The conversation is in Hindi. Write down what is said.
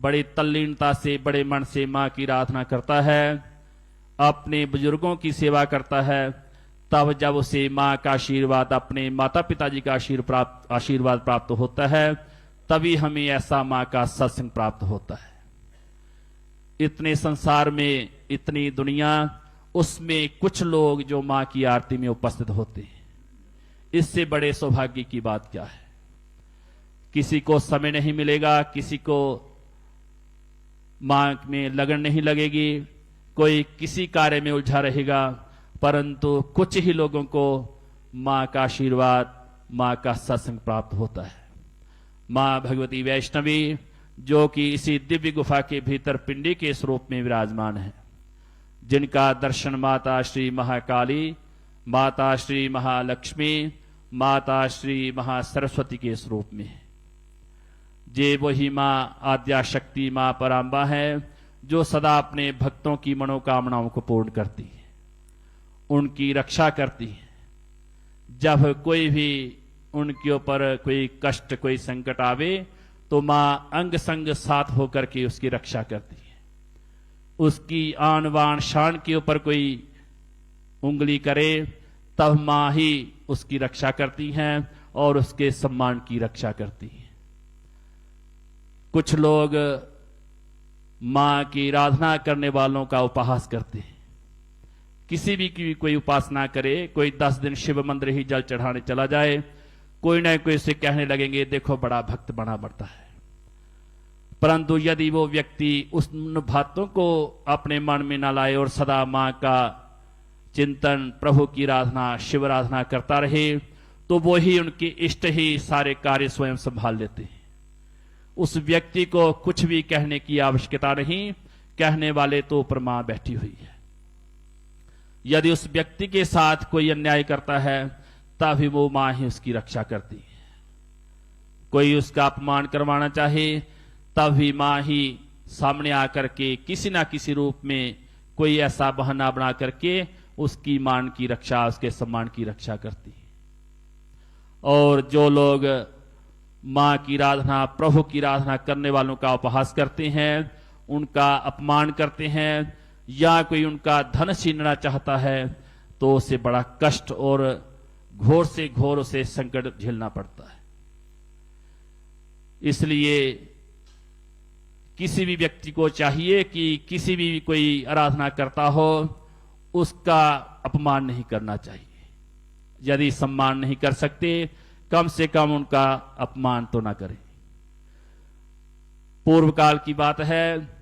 बड़ी तल्लीनता से, बड़े मन से माँ की आराधना करता है, अपने बुजुर्गों की सेवा करता है, तब जब उसे माँ का आशीर्वाद, अपने माता पिता जी का आशीर्वाद प्राप्त होता है, तभी हमें ऐसा माँ का सत्संग प्राप्त होता है। इतने संसार में, इतनी दुनिया, उसमें कुछ लोग जो माँ की आरती में उपस्थित होते हैं, इससे बड़े सौभाग्य की बात क्या है। किसी को समय नहीं मिलेगा, किसी को माँ में लगन नहीं लगेगी, कोई किसी कार्य में उलझा रहेगा, परंतु कुछ ही लोगों को माँ का आशीर्वाद, माँ का सत्संग प्राप्त होता है। माँ भगवती वैष्णवी, जो कि इसी दिव्य गुफा के भीतर पिंडी के स्वरूप में विराजमान है, जिनका दर्शन माता श्री महाकाली, माता श्री महालक्ष्मी, माता श्री महासरस्वती के स्वरूप में है। जे वही माँ आद्याशक्ति, माँ पराम्बा है, जो सदा अपने भक्तों की मनोकामनाओं को पूर्ण करती है, उनकी रक्षा करती है। जब कोई भी उनके ऊपर कोई कष्ट, कोई संकट आवे, तो माँ अंग संग साथ होकर के उसकी रक्षा करती है। उसकी आन बान शान के ऊपर कोई उंगली करे, तब माँ ही उसकी रक्षा करती हैं और उसके सम्मान की रक्षा करती है। कुछ लोग माँ की आराधना करने वालों का उपहास करते हैं। किसी भी की कोई उपासना करे, कोई 10 दिन शिव मंदिर ही जल चढ़ाने चला जाए, कोई ना कोई उसे कहने लगेंगे, देखो बड़ा भक्त बना बढ़ता है। परंतु यदि वो व्यक्ति उन बातों को अपने मन में न लाए और सदा माँ का चिंतन, प्रभु की आराधना, शिव आराधना करता रहे, तो वो ही उनके इष्ट ही सारे कार्य स्वयं संभाल लेते हैं। उस व्यक्ति को कुछ भी कहने की आवश्यकता नहीं, कहने वाले तो ऊपर माँ बैठी हुई है। यदि उस व्यक्ति के साथ कोई अन्याय करता है, तभी वो माँ ही उसकी रक्षा करती है। कोई उसका अपमान करवाना चाहे, तभी माँ ही सामने आकर के किसी ना किसी रूप में कोई ऐसा बहाना बना करके उसकी मान की रक्षा, उसके सम्मान की रक्षा करती है। और जो लोग माँ की आराधना, प्रभु की आराधना करने वालों का उपहास करते हैं, उनका अपमान करते हैं, या कोई उनका धन छीनना चाहता है, तो उसे बड़ा कष्ट और घोर से घोर उसे संकट झेलना पड़ता है। इसलिए किसी भी व्यक्ति को चाहिए कि किसी भी कोई आराधना करता हो, उसका अपमान नहीं करना चाहिए। यदि सम्मान नहीं कर सकते, कम से कम उनका अपमान तो ना करें। पूर्व काल की बात है,